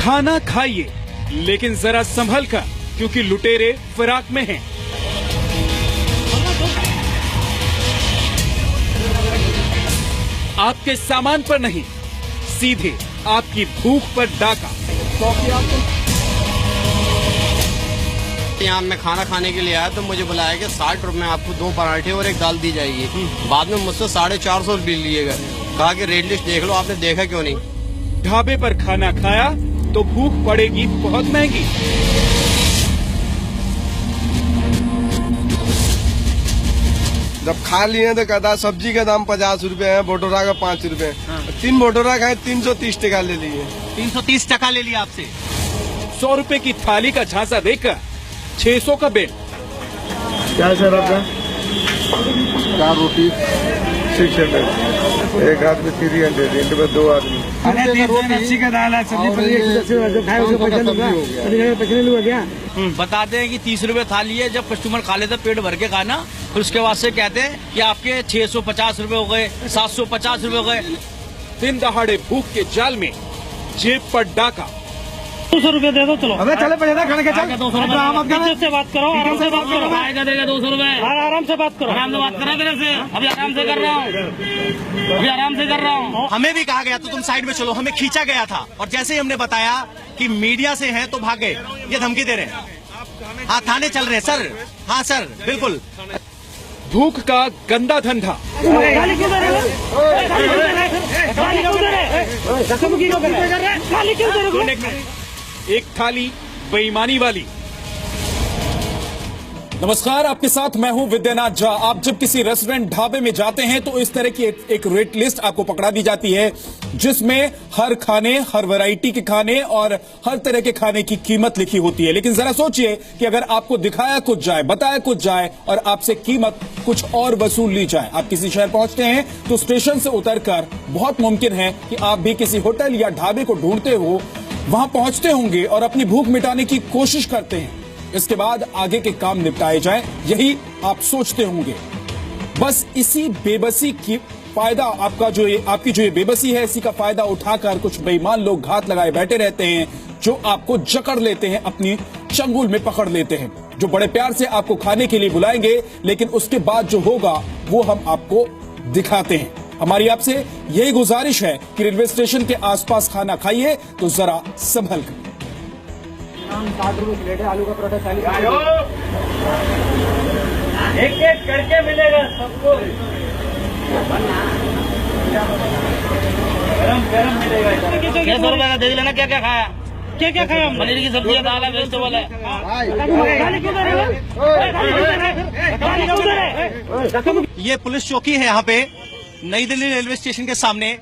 खाना खाइए, लेकिन जरा संभल कर, क्योंकि लुटेरे फिराक में हैं। आपके सामान पर नहीं, सीधे आपकी भूख पर डाका। यहाँ मैं खाना खाने के लिए आया तो मुझे बुलाया कि 60 रुपए में आपको 2 पराठे और एक दाल दी जाएगी। बाद में मुझसे 450 बिल लिए गए। कहा कि रेट लिस्ट देख लो, आपने देखा क्यों नहीं? ढाबे पर खाना खाया तो भूख पड़ेगी बहुत महंगी। जब खा लिए तो कहता सब्जी का दाम 50 रुपए है, भटूरा का 5 रुपए। 3 भटूरा खाए 330 टका ले लिए। 330 टका ले लिया आपसे। 100 रुपए की थाली का झांसा देकर 600 का बिल। क्या सर आपका? 4 रोटी 600, एक आदमी 300, इंटू में 2 आदमी। बता दें कि 30 रुपए थाली है, जब कस्टमर खा लेते पेट भर के खाना, फिर उसके बाद से कहते हैं कि आपके 650 रुपए हो गए, 750 रुपए हो गए। दिन दहाड़े भूख के जाल में जेब पर डाका। 200 रुपए दे दो, चलो। अबे चले पैसा खाने के चल। 200 रुपए से बात करो, आराम से बात करो। आएगा देगा 200 रुपए। आराम से बात करो। आराम से बात करा तेरे से। अभी आराम से कर रहा हूँ, अभी आराम से कर रहा हूँ। हमें भी कहा गया तो तुम साइड में चलो, हमें खींचा गया था, और जैसे ही हमने बताया कि मीडिया से हैं तो भाग गए। ये धमकी दे रहे हैं। हाँ, थाने चल रहे हैं सर। हाँ सर, बिल्कुल। भूख का गंदा धंधा। एक थाली बेईमानी वाली। नमस्कार, आपके साथ मैं हूं विद्यानाथ झा। आप जब किसी रेस्टोरेंट ढाबे में जाते हैं तो इस तरह की एक रेट लिस्ट आपको पकड़ा दी जाती है, जिसमें हर खाने, हर वैरायटी के खाने और हर तरह के खाने की कीमत लिखी होती है। लेकिन जरा सोचिए कि अगर आपको दिखाया कुछ जाए, बताया कुछ जाए और आपसे कीमत कुछ और वसूल ली जाए। आप किसी शहर पहुंचते हैं तो स्टेशन से उतरकर बहुत मुमकिन है कि आप भी किसी होटल या ढाबे को ढूंढते हो, वहां पहुंचते होंगे और अपनी भूख मिटाने की कोशिश करते हैं। इसके बाद आगे के काम निपटाए जाएं, यही आप सोचते होंगे। बस इसी बेबसी की फायदा आपकी जो ये बेबसी है, इसी का फायदा उठाकर कुछ बेईमान लोग घात लगाए बैठे रहते हैं, जो आपको जकड़ लेते हैं, अपनी चंगुल में पकड़ लेते हैं, जो बड़े प्यार से आपको खाने के लिए बुलाएंगे, लेकिन उसके बाद जो होगा वो हम आपको दिखाते हैं। हमारी आपसे यही गुजारिश है कि रेलवे स्टेशन के आसपास खाना खाइए तो जरा संभल कर। 60 रुपए प्लेट है, आलू का पराठा 40 रुपए। एक करके मिलेगा सबको। गरम मिलेगा। 600 रुपए का दे देना। क्या क्या खाया? क्या खाया? पनीर की सब्जी, दाल है, वेजिटेबल है। ये पुलिस चौकी है यहाँ पे, नई दिल्ली रेलवे स्टेशन के सामने।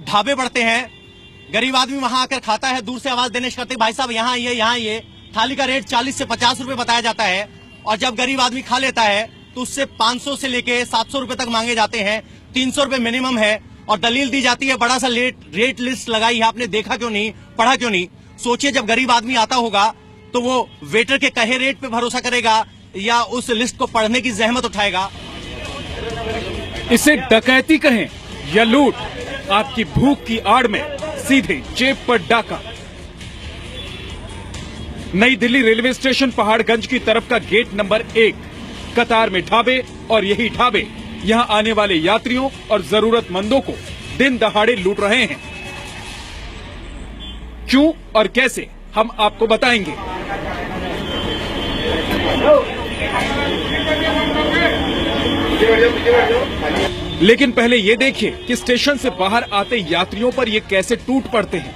ढाबे बढ़ते हैं, गरीब आदमी वहां आकर खाता है, दूर से आवाज देने से कहते भाई साहब यहाँ आइए, यहाँ आइए। थाली का रेट 40 से 50 रुपए बताया जाता है, और जब गरीब आदमी खा लेता है तो उससे 500 से लेके 700 रुपए तक मांगे जाते हैं। 300 रुपए मिनिमम है, और दलील दी जाती है, बड़ा सा रेट लिस्ट लगाई है, आपने देखा क्यों नहीं, पढ़ा क्यों नहीं? सोचिए, जब गरीब आदमी आता होगा तो वो वेटर के कहे रेट पे भरोसा करेगा या उस लिस्ट को पढ़ने की जहमत उठाएगा? इसे डकैती कहें या लूट, आपकी भूख की आड़ में सीधे जेब पर डाका। नई दिल्ली रेलवे स्टेशन पहाड़गंज की तरफ का गेट नंबर 1, कतार में ढाबे, और यही ढाबे यहां आने वाले यात्रियों और जरूरतमंदों को दिन दहाड़े लूट रहे हैं। क्यों और कैसे, हम आपको बताएंगे। लेकिन पहले ये देखिए कि स्टेशन से बाहर आते यात्रियों पर ये कैसे टूट पड़ते हैं।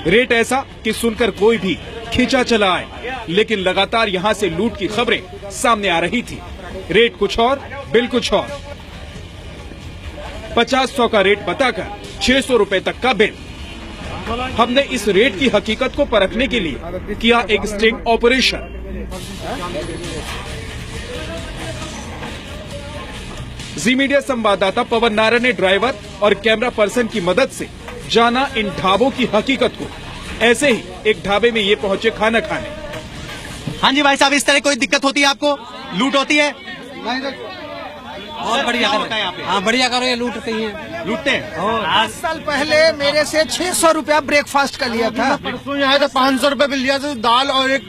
रेट ऐसा कि सुनकर कोई भी खींचा चला आए, लेकिन लगातार यहां से लूट की खबरें सामने आ रही थी। रेट कुछ और, बिल कुछ और। 50-100 का रेट बताकर 600 रुपए तक का बिल। हमने इस रेट की हकीकत को परखने के लिए किया एक स्टिंग ऑपरेशन। जी मीडिया संवाददाता पवन नायर ने ड्राइवर और कैमरा पर्सन की मदद से जाना इन ढाबों की हकीकत को। ऐसे ही एक ढाबे में ये पहुंचे खाना खाने। हाँ जी भाई साहब, इस तरह कोई दिक्कत होती है आपको? लूट होती है? बहुत बढ़िया होता है यहाँ पे। हाँ बढ़िया करो, ये लूटते ही हैं। लूटते हैं। 8 साल पहले मेरे से 600 रुपया ब्रेकफास्ट का लिया था। परसों यहाँ था 500 रुपए बिल लिया था, दाल और एक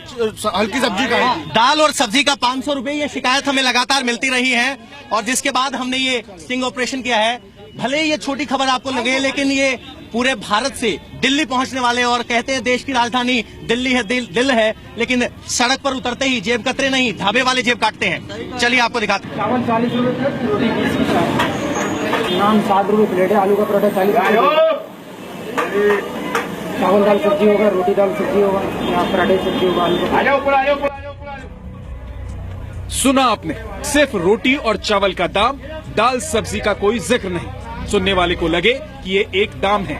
हल्की सब्जी का। दाल और सब्जी का 500 रुपए, ये शिकायत हमें लगातार मिलती रही है और जिसके बाद हमने ये स्टिंग ऑपरेशन किया है। भले ये छोटी खबर आपको लगे, लेकिन ये पूरे भारत से दिल्ली पहुंचने वाले, और कहते हैं देश की राजधानी दिल्ली है, दिल है, लेकिन सड़क पर उतरते ही जेब कतरे नहीं, ढाबे वाले जेब काटते हैं। चलिए आपको दिखाते हैं। चावल 40 रुपए, रोटी 20 रुपए, नान 60 रुपए प्लेट है, आलू का पराठा 40 रुपए, चावल दाल सब्जी होगा, रोटी दाल सब्जी होगा, या पराठे सब्जी होगा, आलू का। सुना आपने, सिर्फ रोटी और चावल का दाम, दाल सब्जी का कोई जिक्र नहीं। सुनने वाले को लगे कि ये एक दाम है।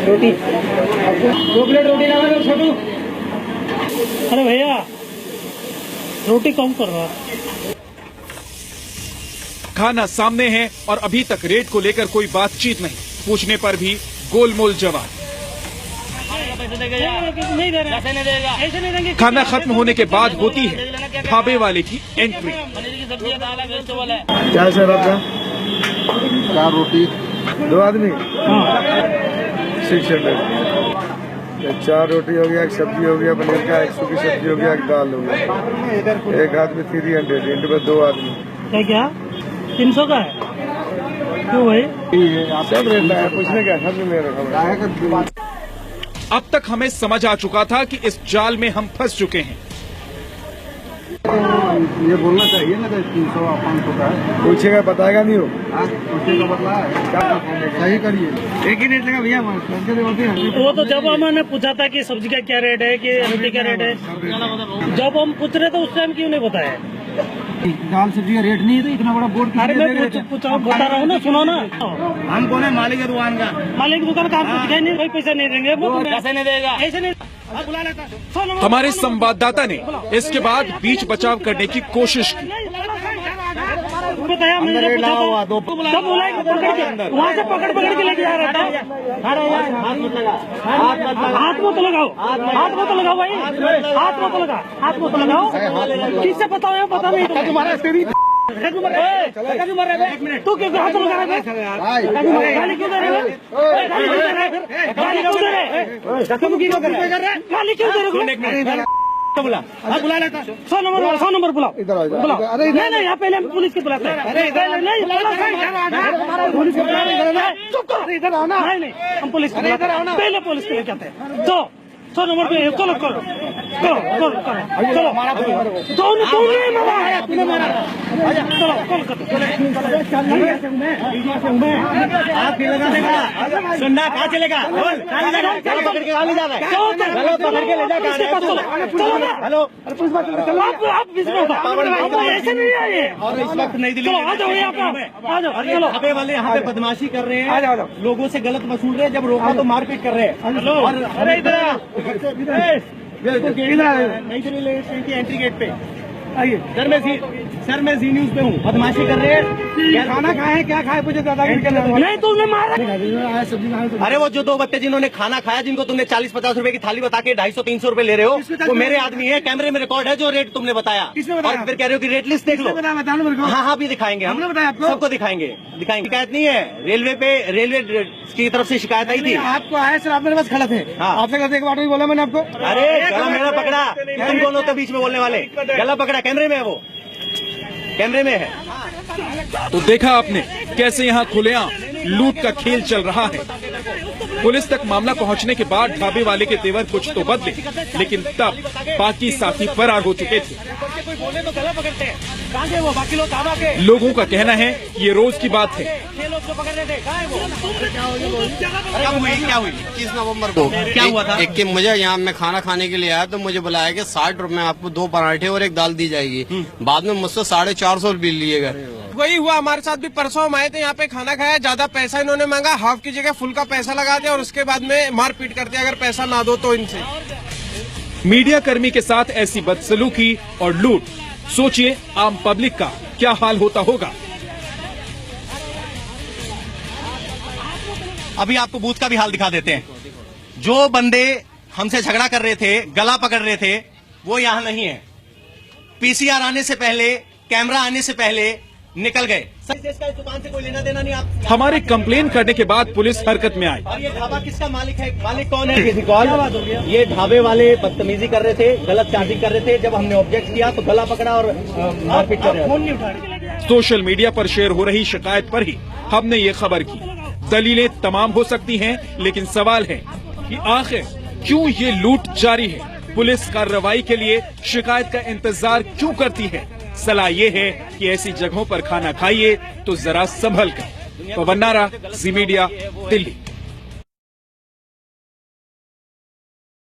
रोटी 2 प्लेट रोटी लाना तो छोटू। अरे भैया रोटी कम कर रहा। खाना सामने है और अभी तक रेट को लेकर कोई बातचीत नहीं। पूछने पर भी गोलमोल जवाब। नहीं दे रहे, ऐसे नहीं देगा, ऐसे नहीं देंगे। खाना खत्म होने के बाद होती है ढाबे वाले की एंट्री। पनीर की सब्जी, दाल है, वेजिटेबल है। क्या सर आपका? 4 रोटी 2 आदमी 600। 4 रोटी हो गया, एक सब्जी हो गया पनीर का, एक सूखी सब्जी हो गया, एक दाल हो गया। एक आदमी 300, इंटू में 2 आदमी। क्या 300 का है? क्यों भाई? सब रेट है, पूछने क्या सब मेरे खबर। अब तक हमें समझ आ चुका था कि इस जाल में हम फंस चुके हैं। ये बोलना चाहिए ना 300 और 500 का है। पूछेगा बताएगा नहीं हो, पूछेगा बतला क्या सही करिए। एक ही रेट लगा भैया, वो तो जब हमने पूछा था कि सब्जी का क्या रेट है, कि रोटी का रेट है, जब हम पूछ रहे थे उस टाइम क्यों नहीं बताया? दाल सब्जी का रेट नहीं है तो इतना बड़ा बोर्ड। अरे मैं बता रहा हूँ ना, सुनो ना। हम कौन है? मालिक है दुकान का। मालिक दुकान का आपको दिखाई नहीं, कोई पैसा नहीं देंगे। पैसा नहीं देगा, ऐसे नहीं बुला लेता। हमारे संवाददाता ने इसके बाद बीच बचाव करने की कोशिश की। बताया मैंने, तब बोला वहाँ से पकड़ के लेके जा रहा था। हाथ में तो लगाओ, हाथ में तो लगाओ भाई, हाथ में तो लगा, हाथ में तो लगाओ। किससे पता है? पता नहीं तुम्हारा। तू क्यों हाथ लगा रहा है? गाली क्यों दे रहे हो? गाली क्यों दे रहे? गाली क्यों दे रहे? बुला लेता। 100 नंबर बुलाओ। अरे नहीं, यहाँ पहले हम पुलिस के बुलाते हैं। पुलिस के बुलाते, चुप करो, इधर आओ ना। नहीं, हम पुलिस के बुलाते हैं, पहले पुलिस के लेके आते हैं। 100 नंबर पे चलो, चलो। तूने मारा, तूने मारा। चलो सुनना, कहाँ चलेगा? हेलो, आप ऐसे नहीं आए और इस वक्त नई दिल्ली आ जाओ, आ जाओ। चलो, ढाबे वाले यहाँ पे बदमाशी कर रहे हैं, लोगों से गलत वसूल रहे हैं, जब रोका तो मारपीट कर रहे हैं। और अरे इधर नई दिल्ली की एंट्री गेट पे आइए। सर मैं जी न्यूज पे हूँ, बदमाशी कर रहे हैं। खाना खाए, क्या खाए मुझे दादा? नहीं तुमने मारा। अरे वो जो 2 बच्चे जिन्होंने खाना खाया, जिनको तुमने 40-50 रुपए की थाली बता के 250-300 रुपए ले रहे हो, वो मेरे आदमी है। कैमरे में रिकॉर्ड है जो रेट तुमने बताया, और फिर कह रहे हो कि रेट लिस्ट देख लो। हाँ भी दिखाएंगे, हम सबको दिखाएंगे। शिकायत नहीं है, रेलवे की तरफ से शिकायत आई थी। आपको आया सर, आप मेरे पास खड़े थे, आपसे कहते एक बार बोला मैंने आपको। अरे गला मेरा पकड़ा, तुम दोनों के बीच में बोलने वाले, गला पकड़ा। कैमरे में है, वो कैमरे में है। तो देखा आपने कैसे यहाँ खुलेआम लूट का खेल चल रहा है। पुलिस तक मामला पहुँचने के बाद ढाबे वाले के तेवर कुछ तो बदले, लेकिन तब बाकी साथी फरार हो चुके थे। लोगों का कहना है ये रोज की बात है। क्या हुई 21 नवंबर को क्या हुआ था? एक मुझे यहाँ मैं खाना खाने के लिए आया तो मुझे बुलाया कि 60 रुपए में आपको 2 पराठे और एक दाल दी जाएगी। बाद में मुझसे 450 बिल लिए गए। वही हुआ हमारे साथ भी। परसों हम आए थे यहाँ पे, खाना खाया, ज्यादा पैसा इन्होंने मांगा, हाफ की जगह फुल का पैसा लगा दिया और उसके बाद में मारपीट करते अगर पैसा ना दो तो इनसे। मीडिया कर्मी के साथ ऐसी बदसलूकी और लूट, सोचिए आम पब्लिक का क्या हाल होता होगा। अभी आपको बूथ का भी हाल दिखा देते हैं। जो बंदे हमसे झगड़ा कर रहे थे, गला पकड़ रहे थे, वो यहां नहीं है। पीसीआर आने से पहले, कैमरा आने से पहले निकल गए। इसका इस दुकान से कोई लेना देना नहीं। आप हमारी कंप्लेन करने के बाद पुलिस हरकत में आई। और ये ढाबा किसका मालिक है? मालिक कौन है? किसी कॉल ये ढाबे वाले बदतमीजी कर रहे थे, गलत चार्जिंग कर रहे थे। जब हमने ऑब्जेक्ट किया तो गला पकड़ा और मारपीट कर रहे थे। सोशल मीडिया पर शेयर हो रही शिकायत पर ही हमने ये खबर की। दलीलें तमाम हो सकती हैं, लेकिन सवाल है कि आखिर क्यों ये लूट जारी है? पुलिस कार्रवाई के लिए शिकायत का इंतजार क्यों करती है? सलाह ये है कि ऐसी जगहों पर खाना खाइए तो जरा संभल कर। पवन नारा, जी मीडिया, दिल्ली।